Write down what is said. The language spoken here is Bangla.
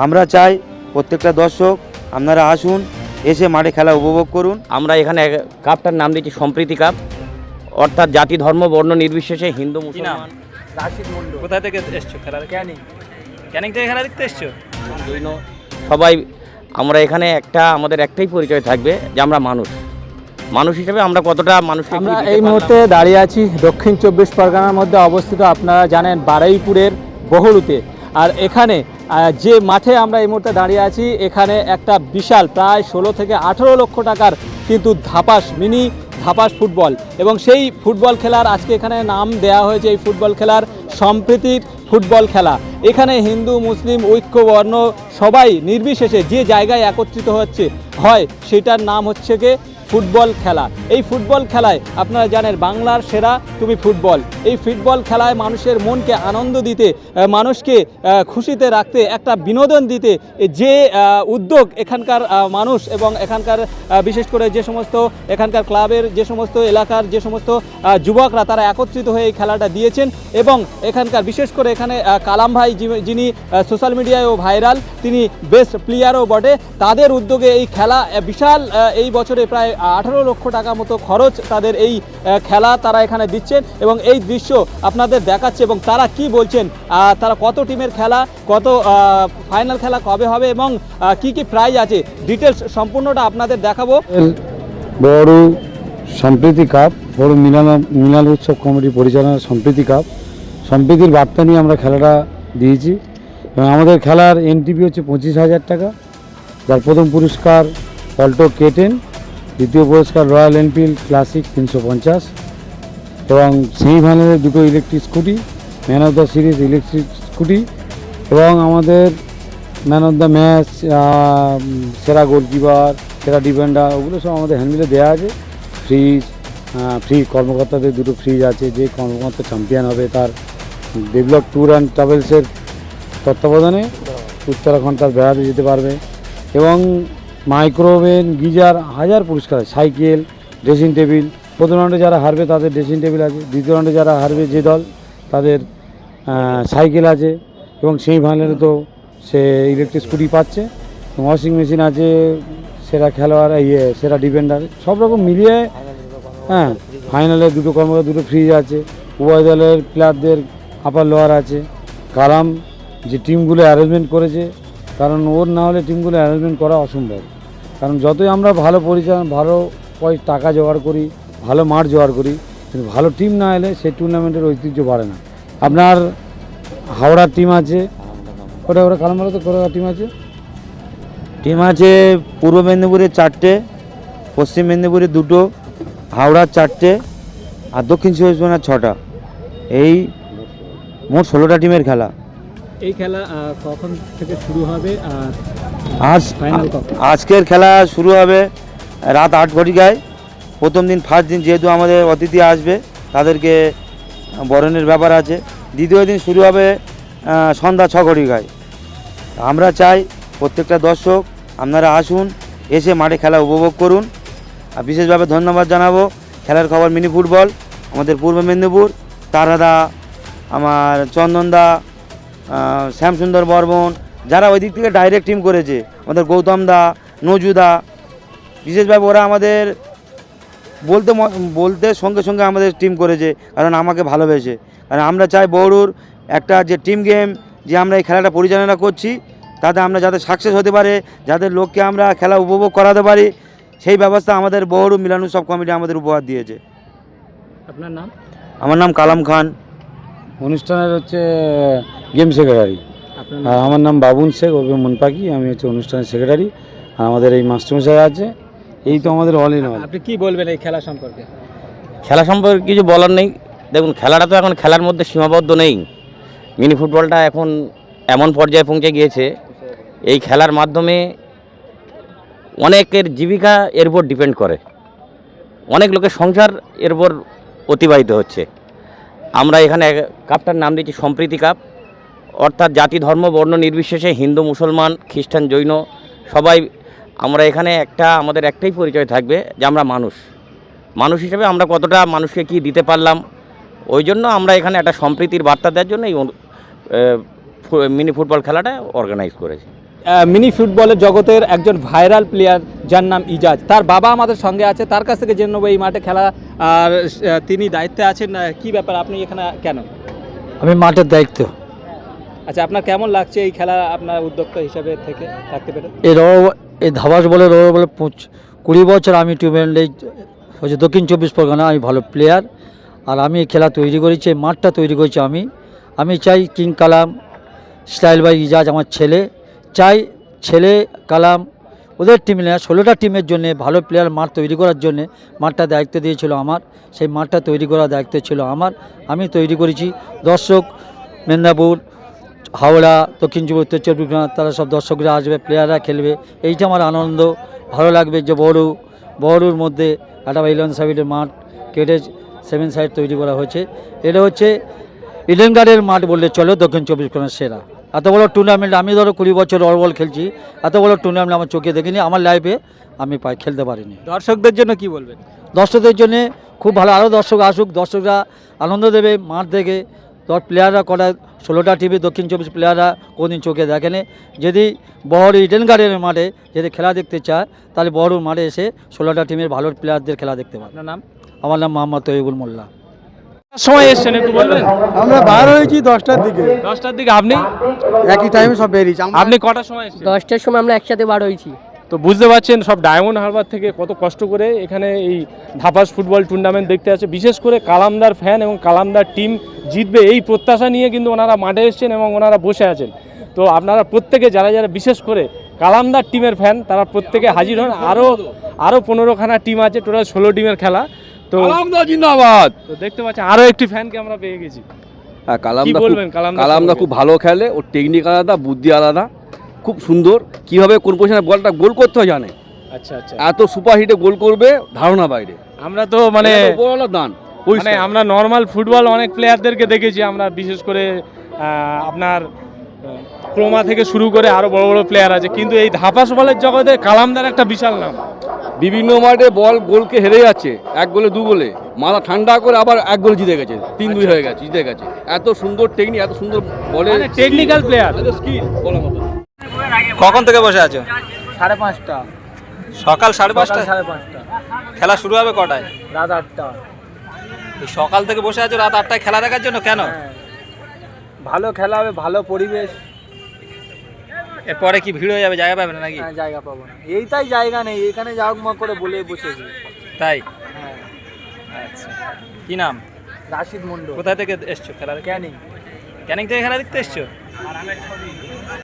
আমরা চাই প্রত্যেকটা দর্শক আপনারা আসুন, এসে মাঠে খেলা উপভোগ করুন। আমরা এখানে কাপটার নাম দিয়েছি সম্প্রীতি কাপ, অর্থাৎ জাতি ধর্ম বর্ণ নির্বিশেষে হিন্দু মুসলমান। রাশিদ মন্ডল। কোথায় থেকে এসছো খেলা? ক্যানিং। ক্যানিং থেকে খেলা দেখতে এসছো? জৈন সবাই আমরা এখানে আমাদের একটাই পরিচয় থাকবে যে আমরা মানুষ হিসেবে আমরা কতটা মানুষকে আমরা এই মুহূর্তে দাঁড়িয়ে আছি দক্ষিণ 24 পরগনার মধ্যে অবস্থিত, আপনারা জানেন বারুইপুরের বহুরুতে। আর এখানে যে মাঠে আমরা এই মুহূর্তে দাঁড়িয়ে আছি, এখানে একটা বিশাল প্রায় 16 থেকে 18 লক্ষ টাকার কিন্তু মিনি ধাপাস ফুটবল, এবং সেই ফুটবল খেলার আজকে এখানে নাম দেওয়া হয়েছে এই ফুটবল খেলার সম্প্রীতির ফুটবল খেলা। এখানে হিন্দু মুসলিম ঐক্যবর্ণ সবাই নির্বিশেষে যে জায়গায় একত্রিত হয় সেটার নাম হচ্ছে গিয়ে ফুটবল খেলা। এই ফুটবল খেলায় আপনারা জানেন বাংলার সেরা তুমি ফুটবল। এই ফুটবল খেলায় মানুষের মনকে আনন্দ দিতে, মানুষকে খুশিতে রাখতে, একটা বিনোদন দিতে যে উদ্যোগ এখানকার মানুষ এবং এখানকার বিশেষ করে যে সমস্ত এখানকার ক্লাবের যে সমস্ত এলাকার যে সমস্ত যুবকরা তারা একত্রিত হয়ে এই খেলাটা দিয়েছেন। এবং এখানকার বিশেষ করে এখানে কালাম ভাই যিনি সোশ্যাল মিডিয়ায়ও ভাইরাল, তিনি বেস্ট প্লেয়ারও বটে, তাদের উদ্যোগে এই খেলা বিশাল এই বছরে প্রায় 18 লক্ষ টাকা মতো খরচ তাদের এই খেলা তারা এখানে দিচ্ছেন এবং এই দৃশ্য আপনাদের দেখাচ্ছে। এবং তারা কি বলছেন, তারা কত টিমের খেলা, কত ফাইনাল খেলা কবে হবে এবং কি কি প্রাইজ আছে, ডিটেলস সম্পূর্ণটা আপনাদের দেখাবো। বড় সম্প্রীতি কাপ, বড় মিলান উৎসব কমিটি পরিচালনা সম্প্রীতি কাপ, সম্প্রীতির বার্তা নিয়ে আমরা খেলাটা দিয়েছি। এবং আমাদের খেলার এনটিপি হচ্ছে 25,000 টাকা, যার প্রথম পুরস্কার অল্টো K10, দ্বিতীয় পুরস্কার রয়্যাল এনফিল্ড ক্লাসিক 350, এবং সেমিফাইনালে দুটো electric scooty, man of the series electric scooty, এবং আমাদের ম্যান অফ দ্য ম্যাচ, সেরা গোলকিপার, সেরা ডিফেন্ডার, ওগুলো সব আমাদের হ্যান্ডেলে দেওয়া আছে। ফ্রি কর্মকর্তাদের দুটো ফ্রিজ আছে, যে কর্মকর্তা চ্যাম্পিয়ন হবে তার ডেভেলপ ট্যুর অ্যান্ড ট্রাভেলসের তত্ত্বাবধানে উত্তরাখণ্ড তার বেড়াতে যেতে পারবে। এবং মাইক্রোওভেন, গিজার, 1000 পুরস্কার, সাইকেল, ড্রেসিং টেবিল। প্রথম রাউন্ডে যারা হারবে তাদের ড্রেসিং টেবিল আছে, দ্বিতীয় রাউন্ডে যারা হারবে যে দল তাদের সাইকেল আছে, এবং সেমিফাইনালে তো সে ইলেকট্রিক স্কুটি পাচ্ছে, ওয়াশিং মেশিন আছে, সেরা খেলোয়াড় সেরা ডিফেন্ডার, সব রকম মিলিয়ে ফাইনালে দুটো কর্মকর্তা দুটো ফ্রিজ আছে। উভয় দলের প্লেয়ারদের আপার লোয়ার আছে। কালাম যে টিমগুলো অ্যারেঞ্জমেন্ট করেছে, কারণ ওর না হলে টিমগুলো অ্যারেঞ্জমেন্ট করা অসম্ভব। কারণ যতই আমরা ভালো ভালো টাকা জোগাড় করি, ভালো মাঠ জোগাড় করি, কিন্তু ভালো টিম না এলে সেই টুর্নামেন্টের ঐতিহ্য বাড়ে না। আপনার হাওড়ার টিম আছে, ওটা কালামবাড়াতে কলকাতা টিম আছে পূর্ব মেদিনীপুরে 4টে, পশ্চিম মেদিনীপুরে 2টো, হাওড়ার 4টে, আর দক্ষিণ 24 6টা। এই মোট 16টা টিমের খেলা। এই খেলা কখন থেকে শুরু হবে আর আজকের খেলা শুরু হবে রাত 8 ঘটিকায়। প্রথম দিন ফার্স্ট দিন যেহেতু আমাদের অতিথি আসবে তাদেরকে বরণের ব্যাপার আছে। দ্বিতীয় দিন শুরু হবে সন্ধ্যা 6 ঘটিকায়। আমরা চাই প্রত্যেকটা দর্শক আপনারা আসুন, এসে মাঠে খেলা উপভোগ করুন। আর বিশেষভাবে ধন্যবাদ জানাবো খেলার খবর মিনি ফুটবল, আমাদের পূর্ব মেদিনীপুর, তারাদা, আমার চন্দনদা, শ্যামসুন্দর বর্মন, যারা ওই দিক থেকে ডাইরেক্ট টিম করেছে, আমাদের গৌতম দা, নজুদা, বিশেষভাবে ওরা আমাদের বলতে সঙ্গে সঙ্গে আমাদের টিম করেছে, কারণ আমাকে ভালোবেসে। কারণ আমরা চাই বড়ুর একটা যে টিম গেম যে আমরা এই খেলাটা পরিচালনা করছি, তাতে আমরা যাতে সাকসেস হতে পারে, যাদের লোককে আমরা খেলা উপভোগ করাতে পারি, সেই ব্যবস্থা আমাদের বড় মিলান উৎসব কমিটি আমাদের উপহার দিয়েছে। আপনার নাম? আমার নাম কালাম খান, অনুষ্ঠানের হচ্ছে গেম সেক্রেটারি। আর আমার নাম বাবুন শেখ ওরফে মনপাখি, আমি হচ্ছে অনুষ্ঠানের সেক্রেটারি। আর আমাদের এই মাস্টারমশাই আছে, এই তো আমাদের অল ইন অল। আপনি কি বলবেন এই খেলা সম্পর্কে? খেলা সম্পর্কে কিছু বলার নেই। দেখুন, খেলাটা তো এখন খেলার মধ্যে সীমাবদ্ধ নেই। মিনি ফুটবলটা এখন এমন পর্যায়ে পৌঁছে গিয়েছে, এই খেলার মাধ্যমে অনেকের জীবিকা এর উপর ডিপেন্ড করে, অনেক লোকের সংসার এর উপর অতিবাহিত হচ্ছে। আমরা এখানে কাপটার নাম দিয়েছি সম্প্রীতি কাপ, অর্থাৎ জাতি ধর্ম বর্ণ নির্বিশেষে হিন্দু মুসলমান খ্রিস্টান জৈন সবাই আমরা এখানে আমাদের একটাই পরিচয় থাকবে যে আমরা মানুষ হিসেবে আমরা কতটা মানুষকে কি দিতে পারলাম। ওই জন্য আমরা এখানে একটা সম্প্রীতির বার্তা দেওয়ার জন্য এই মিনি ফুটবল খেলাটা অর্গানাইজ করেছে। মিনি ফুটবলের জগতের একজন ভাইরাল প্লেয়ার যার নাম ইজাজ, তার বাবা আমাদের সঙ্গে আছে, তার কাছ থেকে জেনে নেবো এই মাঠে খেলা আর তিনি দায়িত্বে আছেন কি ব্যাপার, আপনি এখানে কেন? আমি মাঠের দায়িত্ব। আচ্ছা, আপনার কেমন লাগছে এই খেলা আপনার উদ্যোক্তা হিসাবে থেকে থাকতে পেরে? এই ধাবাস বলে 20 বছর আমি টুর্নামেন্টে হচ্ছে দক্ষিণ 24 পরগনা, আমি ভালো প্লেয়ার। আর আমি এই খেলা তৈরি করেছি, এই মাঠটা তৈরি করেছি আমি চাই king Kalam, style by Ejaz আমার ছেলে কালাম ওদের টিম নেয় 16টা টিমের জন্য ভালো প্লেয়ার মাঠ তৈরি করার জন্য মাঠটা দায়িত্ব দিয়েছিল আমার, সেই মাঠটা তৈরি করার দায়িত্ব ছিল আমার, আমি তৈরি করেছি। দর্শক মেদিনীপুর, হাওড়া, দক্ষিণ উত্তর চব্বিশ পরগনা তারা সব দর্শকরা আসবে, প্লেয়াররা খেলবে, এইটা আমার আনন্দ। ভালো লাগবে যে বড়ুর মধ্যে একটা 11 সাইডের মাঠ কেটে 7 সাইড তৈরি করা হয়েছে। এটা হচ্ছে ইডেন গার্ডেনের মাঠ বললে চলো, দক্ষিণ 24 পরগনার সেরা। এত বড় টুর্নামেন্ট আমি ধরো 20 বছর বল খেলছি, এত বড় টুর্নামেন্ট আমার চোখে দেখিনি, আমার লাইফে আমি খেলতে পারিনি। দর্শকদের জন্য কি বলবেন? দর্শকদের জন্য খুব ভালো, আরও দর্শক আসুক, দর্শকরা আনন্দ দেবে মাঠ দেখে। প্লেয়াররা কটা 16টা টিভি দক্ষিণ 24 প্লেয়াররা কোনদিন চোখে দেখেনি। যদি বড় ইডেন গার্ডেনের মাঠে যদি খেলা দেখতে চায় তাহলে বড় মাঠে এসে 16টা টিমের ভালো প্লেয়ারদের খেলা দেখতে পাবে। আপনার নাম? আমার নাম মোহাম্মদ তৈবুল মোল্লা। সময় এসছেন একটু বলবেন? আমরা বার হয়েছি 10টার দিকে, 10টার দিকে। আপনি একই টাইমে সব বেরিয়েছি। আপনি কটার সময় এসেছেন? 10টার সময় আমরা একসাথে বার হয়েছি। তো বুঝতে পারছেন সব ডায়মন্ড হারবার থেকে কত কষ্ট করে এখানে এই ধাপাস ফুটবল টুর্নামেন্ট দেখতে আসে, বিশেষ করে কালামদার ফ্যান এবং কালামদার টিম জিতবে এই প্রত্যাশা নিয়ে কিন্তু ওনারা মাঠে এসেছেন এবং ওনারা বসে আছেন। তো আপনারা প্রত্যেকে যারা বিশেষ করে কালামদার টিমের ফ্যান তারা প্রত্যেকে হাজির হন। আরও 15খানা টিম আছে, টোটাল 16 টিমের খেলা। তো জিন্দাবাদ। তো দেখতে পাচ্ছেন আরও একটি ফ্যানকে আমরা পেয়ে গেছি। হ্যাঁ, কি বলবেন? কালামদা খুব ভালো খেলে, ওর টেকনিক আলাদা, বুদ্ধি আলাদা, খুব সুন্দর। কিভাবে কোন পজিশনে বলটা গোল করতে হয় জানে। আচ্ছা আচ্ছা, এত সুপার হিটে গোল করবে ধারণা বাইরে। আমরা তো মানে আমরা নর্মাল ফুটবল অনেক প্লেয়ারদেরকে দেখেছি আমরা, বিশেষ করে আপনার ক্রোমা থেকে শুরু করে আরো বড় বড় প্লেয়ার আছে, কিন্তু এই ধাপাস বলের জগতে কালামদার একটা বিশাল নাম। বিভিন্ন মাঠে বল গোলকে হেরে যাচ্ছে, 1 গোলে 2 গোলে, মাথা ঠান্ডা করে আবার 1 গোলে জিতে গেছে, 3-2 হয়ে গেছে, জিতে গেছে। এত সুন্দর টেকনিক, এত সুন্দর বলে, টেকনিক্যাল প্লেয়ার, স্কিল বলার মতো। কখন থেকে বসে আছো? 5:30টা, সকাল 5:30। 5:30টা, খেলা শুরু হবে কটায়? রাত 8টা। এই সকাল থেকে বসে আছো রাত 8টায় খেলা দেখার জন্য, কেন? ভালো খেলা হবে, ভালো পরিবেশ। এরপরে কি ভিড় হয়ে যাবে, জায়গা পাবে না নাকি? হ্যাঁ, জায়গা পাবো না, এইটাই জায়গা নেই, এখানে জাগমগ করে বলে বসেছি। তাই? হ্যাঁ। আচ্ছা, কি নাম? রাশিদ মন্ডল। কোথায় থেকে এসছো খেলা? ক্যানিং। ক্যানিং থেকে খেলা দেখতে এসছো?